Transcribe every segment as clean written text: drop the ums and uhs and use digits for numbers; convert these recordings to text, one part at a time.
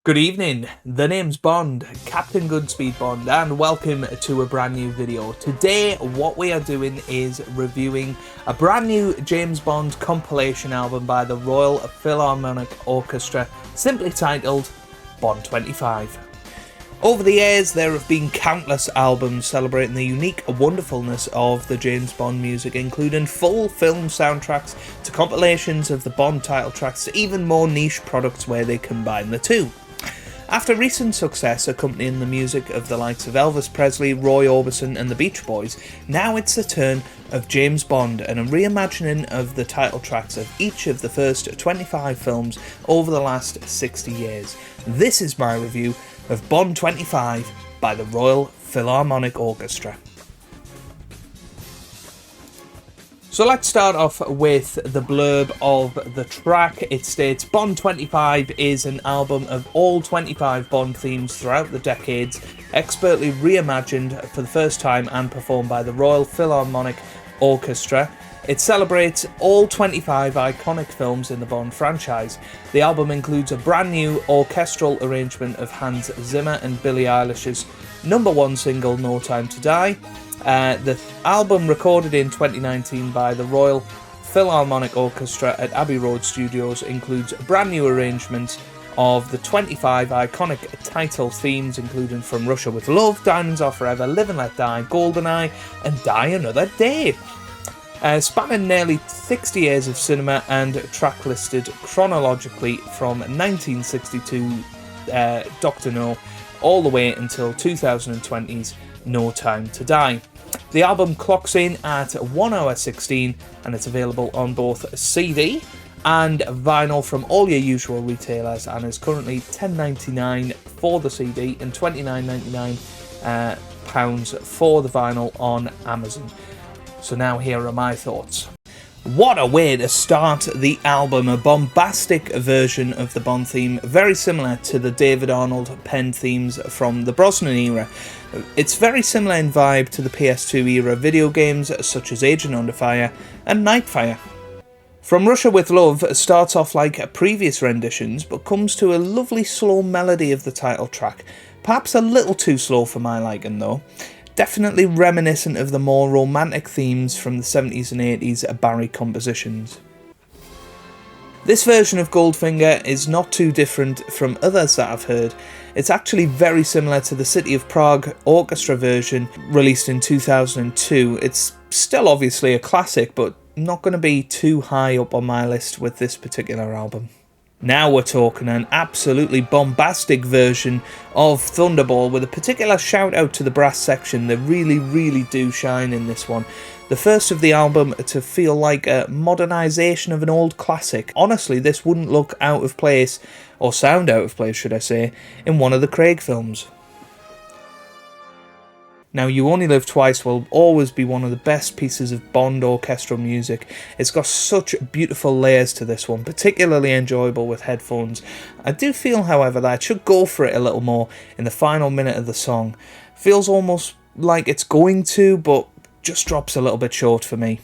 Good evening, the name's Bond, Captain Goodspeed Bond, and welcome to a brand new video. Today what we are doing is reviewing a brand new James Bond compilation album by the Royal Philharmonic Orchestra, simply titled Bond 25. Over the years there have been countless albums celebrating the unique wonderfulness of the James Bond music, including full film soundtracks to compilations of the Bond title tracks to even more niche products where they combine the two. After recent success accompanying the music of the likes of Elvis Presley, Roy Orbison and the Beach Boys, now it's the turn of James Bond and a reimagining of the title tracks of each of the first 25 films over the last 60 years. This is my review of Bond 25 by the Royal Philharmonic Orchestra. So let's start off with the blurb of the track. It states, Bond 25 is an album of all 25 Bond themes throughout the decades, expertly reimagined for the first time and performed by the Royal Philharmonic Orchestra. It celebrates all 25 iconic films in the Bond franchise. The album includes a brand new orchestral arrangement of Hans Zimmer and Billie Eilish's #1 single, No Time to Die. The album, recorded in 2019 by the Royal Philharmonic Orchestra at Abbey Road Studios, includes a brand new arrangement of the 25 iconic title themes, including From Russia with Love, Diamonds Are Forever, Live and Let Die, GoldenEye and Die Another Day. Spanning nearly 60 years of cinema and tracklisted chronologically from 1962 Dr. No all the way until 2020's No Time to Die. The album clocks in at 1 hour 16 and it's available on both CD and vinyl from all your usual retailers, and is currently £10.99 for the CD and £29.99 pounds for the vinyl on Amazon. So now here are my thoughts. What a way to start the album, a bombastic version of the Bond theme, very similar to the David Arnold penned themes from the Brosnan era. It's very similar in vibe to the PS2 era video games such as Agent Under Fire and Nightfire. From Russia with Love starts off like previous renditions, but comes to a lovely slow melody of the title track, perhaps a little too slow for my liking though. Definitely reminiscent of the more romantic themes from the 70s and 80s Barry compositions. This version of Goldfinger is not too different from others that I've heard. It's actually very similar to the City of Prague orchestra version released in 2002. It's still obviously a classic, but not going to be too high up on my list with this particular album. Now we're talking an absolutely bombastic version of Thunderball, with a particular shout out to the brass section. They really do shine in this one. The first of the album to feel like a modernisation of an old classic. Honestly, this wouldn't look out of place, or sound out of place should I say, in one of the Craig films. Now, You Only Live Twice will always be one of the best pieces of Bond orchestral music. It's got such beautiful layers to this one, particularly enjoyable with headphones. I do feel, however, that I should go for it a little more in the final minute of the song. Feels almost like it's going to, but just drops a little bit short for me.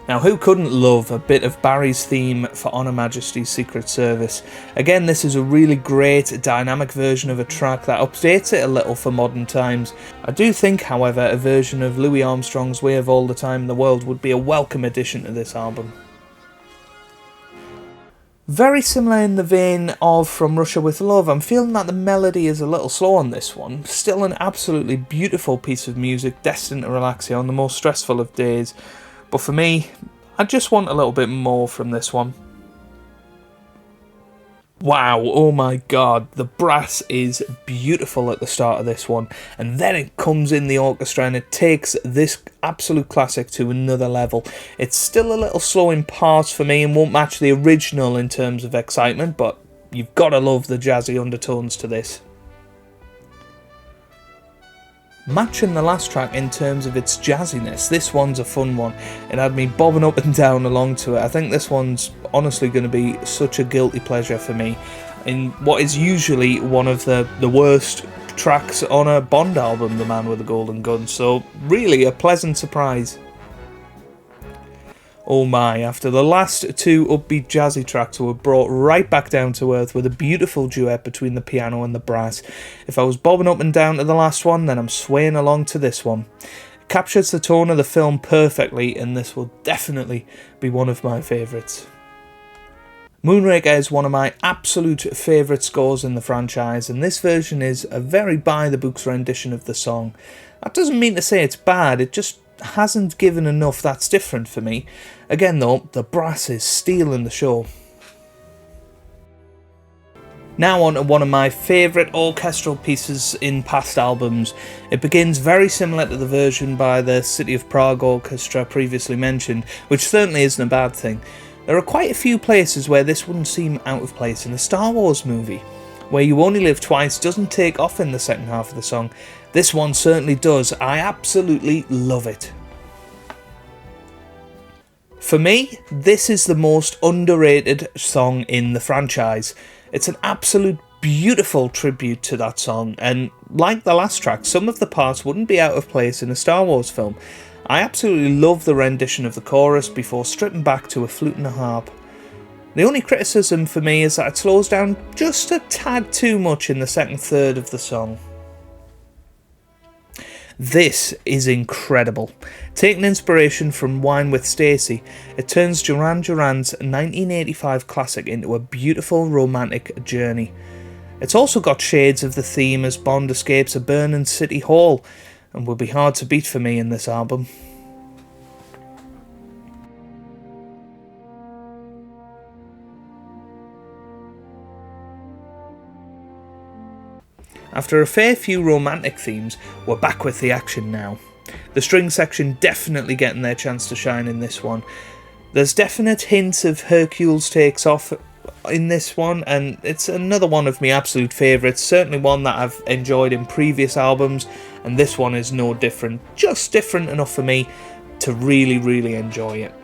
Now, who couldn't love a bit of Barry's theme for On Her Majesty's Secret Service? Again, this is a really great dynamic version of a track that updates it a little for modern times. I do think, however, a version of Louis Armstrong's Way of All the Time in the World would be a welcome addition to this album. Very similar in the vein of From Russia with Love, I'm feeling that the melody is a little slow on this one. Still an absolutely beautiful piece of music, destined to relax you on the most stressful of days. But for me, I just want a little bit more from this one. Wow, oh my god, the brass is beautiful at the start of this one, and then it comes in the orchestra and it takes this absolute classic to another level. It's still a little slow in parts for me and won't match the original in terms of excitement, but you've got to love the jazzy undertones to this. Matching the last track in terms of its jazziness, this one's a fun one. It had me bobbing up and down along to it. I think this one's honestly going to be such a guilty pleasure for me in what is usually one of the worst tracks on a Bond album, The Man with the Golden Gun, so really a pleasant surprise. Oh my, after the last two upbeat jazzy tracks were brought right back down to earth with a beautiful duet between the piano and the brass. If I was bobbing up and down to the last one, then I'm swaying along to this one. It captures the tone of the film perfectly, and this will definitely be one of my favourites. Moonraker is one of my absolute favourite scores in the franchise, and this version is a very by-the-books rendition of the song. That doesn't mean to say it's bad, it just hasn't given enough that's different for me. Again though, the brass is stealing the show. Now on to one of my favourite orchestral pieces in past albums. It begins very similar to the version by the City of Prague Orchestra previously mentioned, which certainly isn't a bad thing. There are quite a few places where this wouldn't seem out of place in a Star Wars movie. Where You Only Live Twice doesn't take off in the second half of the song. This one certainly does. I absolutely love it. For me, this is the most underrated song in the franchise. It's an absolute beautiful tribute to that song, and like the last track, some of the parts wouldn't be out of place in a Star Wars film. I absolutely love the rendition of the chorus before stripping back to a flute and a harp. The only criticism for me is that it slows down just a tad too much in the second third of the song. This is incredible. Taking inspiration from Wine with Stacy, it turns Duran Duran's 1985 classic into a beautiful romantic journey. It's also got shades of the theme as Bond escapes a burning city hall, and will be hard to beat for me in this album. After a fair few romantic themes, we're back with the action now. The string section definitely getting their chance to shine in this one. There's definite hints of Hercules takes off in this one, and it's another one of my absolute favourites, certainly one that I've enjoyed in previous albums, and this one is no different, just different enough for me to really enjoy it.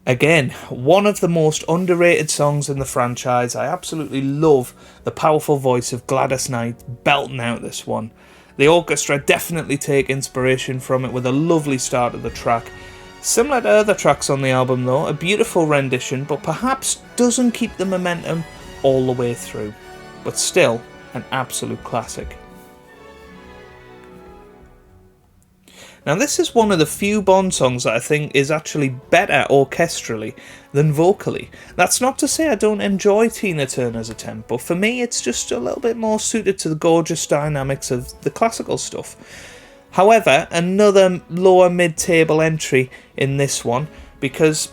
Again, one of the most underrated songs in the franchise. I absolutely love the powerful voice of Gladys Knight belting out this one. The orchestra definitely take inspiration from it with a lovely start of the track. Similar to other tracks on the album though, a beautiful rendition, but perhaps doesn't keep the momentum all the way through. But still, an absolute classic. Now this is one of the few Bond songs that I think is actually better orchestrally than vocally. That's not to say I don't enjoy Tina Turner's attempt, but for me it's just a little bit more suited to the gorgeous dynamics of the classical stuff. However, another lower mid-table entry in this one, because,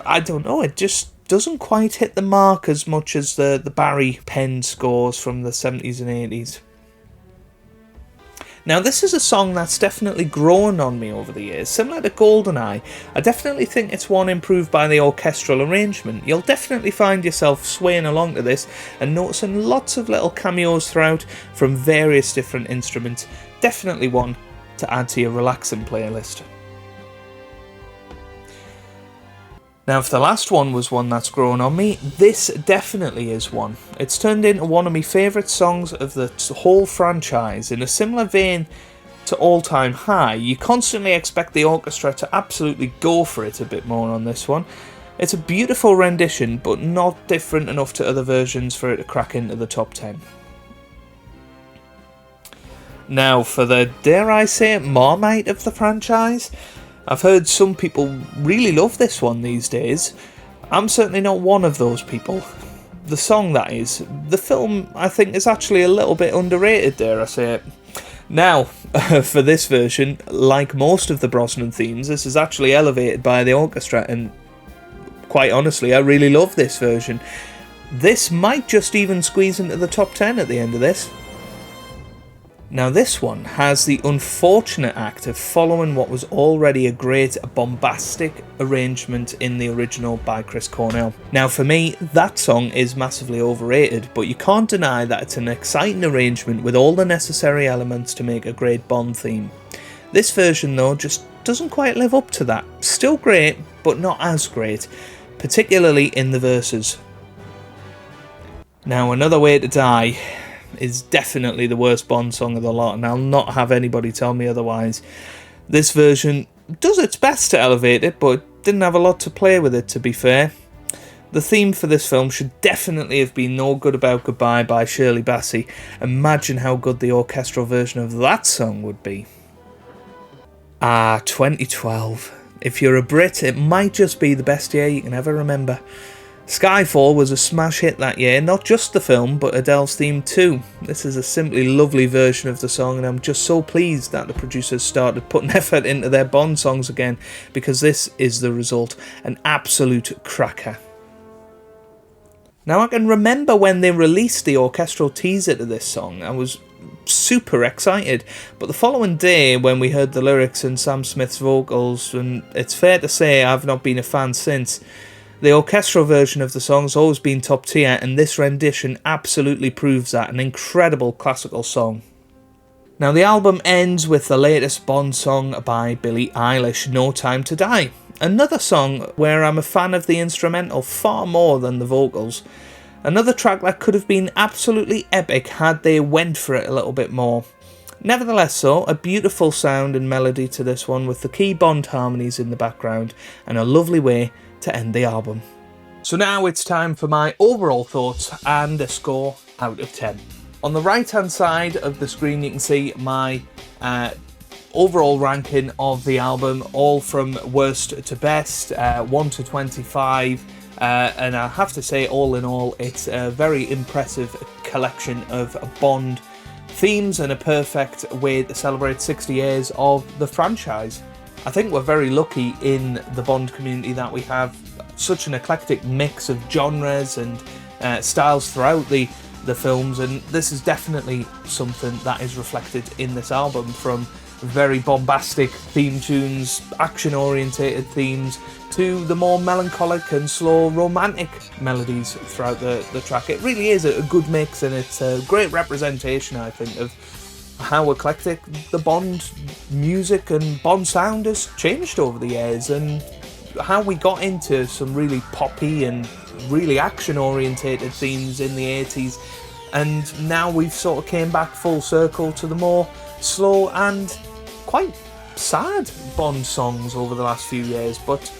I don't know, it just doesn't quite hit the mark as much as the Barry Penn scores from the 70s and 80s. Now this is a song that's definitely grown on me over the years. Similar to GoldenEye, I definitely think it's one improved by the orchestral arrangement. You'll definitely find yourself swaying along to this and noticing lots of little cameos throughout from various different instruments. Definitely one to add to your relaxing playlist. Now if the last one was one that's grown on me, this definitely is one. It's turned into one of my favourite songs of the whole franchise. In a similar vein to All Time High, you constantly expect the orchestra to absolutely go for it a bit more on this one. It's a beautiful rendition, but not different enough to other versions for it to crack into the top 10. Now for the, dare I say it, Marmite of the franchise. I've heard some people really love this one these days. I'm certainly not one of those people. The song, that is. The film, I think, is actually a little bit underrated, dare I say it. Now, for this version, like most of the Brosnan themes, this is actually elevated by the orchestra, and quite honestly, I really love this version. This might just even squeeze into the top 10 at the end of this. Now this one has the unfortunate act of following what was already a great bombastic arrangement in the original by Chris Cornell. Now for me, that song is massively overrated, but you can't deny that it's an exciting arrangement with all the necessary elements to make a great Bond theme. This version though just doesn't quite live up to that. Still great, but not as great, particularly in the verses. Now Another Way to Die is definitely the worst Bond song of the lot, and I'll not have anybody tell me otherwise. This version does its best to elevate it, but didn't have a lot to play with it, to be fair. The theme for this film should definitely have been No Good About Goodbye by Shirley Bassey. Imagine how good the orchestral version of that song would be. 2012. If you're a Brit, it might just be the best year you can ever remember. Skyfall was a smash hit that year, not just the film, but Adele's theme too. This is a simply lovely version of the song, and I'm just so pleased that the producers started putting effort into their Bond songs again, because this is the result, an absolute cracker. Now, I can remember when they released the orchestral teaser to this song, I was super excited, but the following day when we heard the lyrics and Sam Smith's vocals, and it's fair to say I've not been a fan since. The orchestral version of the song's always been top tier, and this rendition absolutely proves that. An incredible classical song. Now, the album ends with the latest Bond song by Billie Eilish, No Time to Die. Another song where I'm a fan of the instrumental far more than the vocals. Another track that could have been absolutely epic had they went for it a little bit more. Nevertheless though, a beautiful sound and melody to this one, with the key Bond harmonies in the background, and a lovely way to end the album. So now it's time for my overall thoughts and a score out of 10. On the right hand side of the screen you can see my overall ranking of the album, all from worst to best, 1 to 25, and I have to say, all in all, it's a very impressive collection of Bond themes and a perfect way to celebrate 60 years of the franchise. I think we're very lucky in the Bond community that we have such an eclectic mix of genres and styles throughout the films, and this is definitely something that is reflected in this album, from very bombastic theme tunes, action-orientated themes, to the more melancholic and slow romantic melodies throughout the track. It really is a good mix, and it's a great representation, I think, of how eclectic the Bond music and Bond sound has changed over the years, and how we got into some really poppy and really action-orientated themes in the 80s, and now we've sort of came back full circle to the more slow and quite sad Bond songs over the last few years, but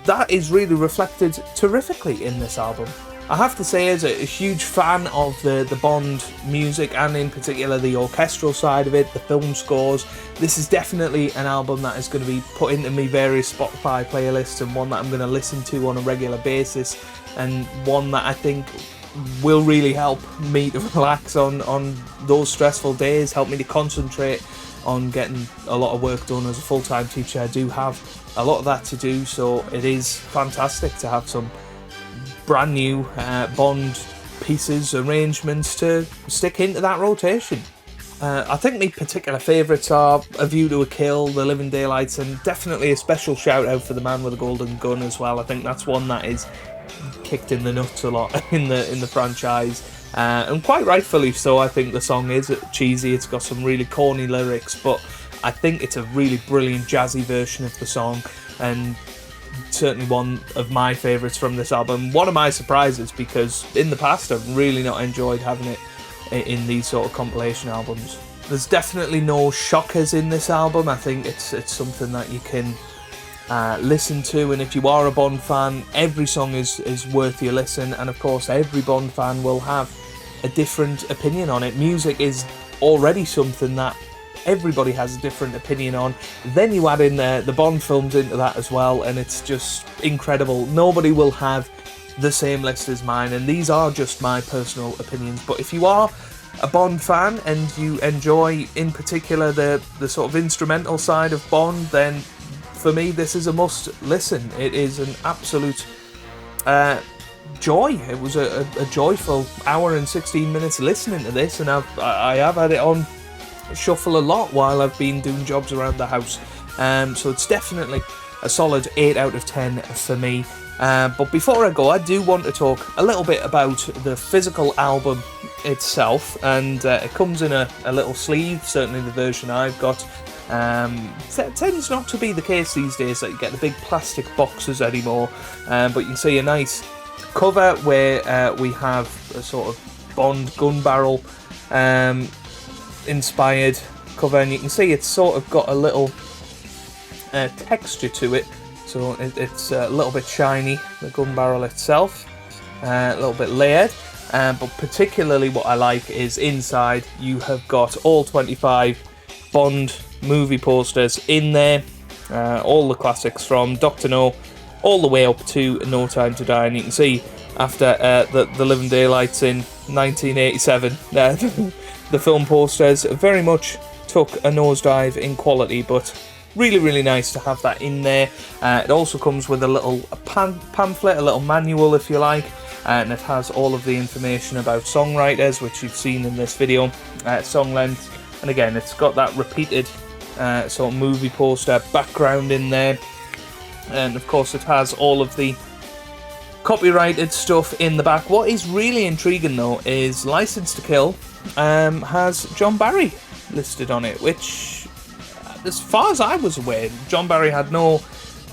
that is really reflected terrifically in this album. I have to say, as a huge fan of the Bond music, and in particular the orchestral side of it, the film scores, this is definitely an album that is going to be put into me various Spotify playlists, and one that I'm going to listen to on a regular basis, and one that I think will really help me to relax on those stressful days, help me to concentrate on getting a lot of work done. As a full-time teacher, I do have a lot of that to do, so it is fantastic to have some brand new Bond pieces, arrangements to stick into that rotation. I think my particular favourites are A View to a Kill, The Living Daylights, and definitely a special shout out for The Man with a Golden Gun as well. I think that's one that is kicked in the nuts a lot in the franchise, and quite rightfully so. I think the song is cheesy, it's got some really corny lyrics, but I think it's a really brilliant jazzy version of the song, and certainly one of my favourites from this album. One of my surprises, because in the past I've really not enjoyed having it in these sort of compilation albums. There's definitely no shockers in this album. I think it's something that you can listen to, and if you are a Bond fan, every song is worth your listen, and of course every Bond fan will have a different opinion on it. Music is already something that everybody has a different opinion on. Then you add in the Bond films into that as well, and it's just incredible. Nobody will have the same list as mine, and these are just my personal opinions. But if you are a Bond fan and you enjoy in particular the sort of instrumental side of Bond, then for me this is a must listen. It is an absolute joy. It was a joyful hour and 16 minutes listening to this, and I have had it on shuffle a lot while I've been doing jobs around the house, so it's definitely a solid 8 out of 10 for me. But before I go, I do want to talk a little bit about the physical album itself, and it comes in a little sleeve, certainly the version I've got. It tends not to be the case these days that you get the big plastic boxes anymore, but you can see a nice cover where we have a sort of Bond gun barrel inspired cover, and you can see it's sort of got a little texture to it, so it's a little bit shiny, the gun barrel itself, a little bit layered. But particularly what I like is inside you have got all 25 Bond movie posters in there, all the classics from Dr. No all the way up to No Time to Die, and you can see after the Living Daylights in 1987, the film posters very much took a nosedive in quality, but really nice to have that in there. It also comes with a little pamphlet, a little manual if you like, and it has all of the information about songwriters, which you've seen in this video, song length, and again it's got that repeated sort of movie poster background in there, and of course it has all of the copyrighted stuff in the back. What is really intriguing though is License to Kill has John Barry listed on it, which as far as I was aware, John Barry had no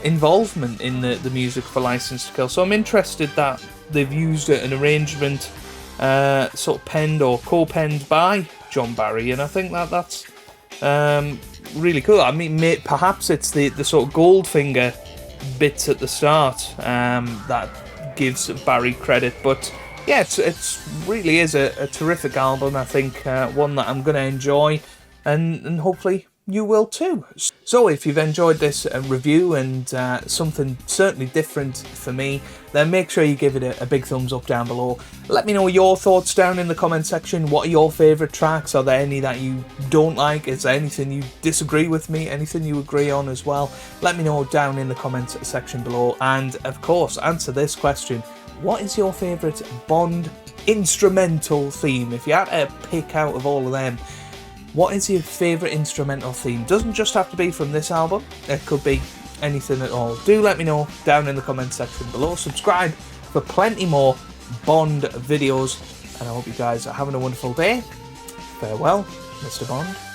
involvement in the music for License to Kill, so I'm interested that they've used an arrangement sort of penned or co-penned by John Barry, and I think that's really cool. I mean, perhaps it's the sort of Goldfinger bits at the start that gives Barry credit, but yeah, it's really is a terrific album. I think one that I'm going to enjoy, and hopefully you will too. So if you've enjoyed this review and something certainly different for me, then make sure you give it a big thumbs up down below. Let me know your thoughts down in the comment section. What are your favourite tracks? Are there any that you don't like? Is there anything you disagree with me? Anything you agree on as well? Let me know down in the comments section below. And of course, answer this question. What is your favourite Bond instrumental theme? If you had to pick out of all of them, what is your favourite instrumental theme? Doesn't just have to be from this album, it could be anything at all. Do let me know down in the comment section below. Subscribe for plenty more Bond videos, and I hope you guys are having a wonderful day. Farewell, Mr. Bond.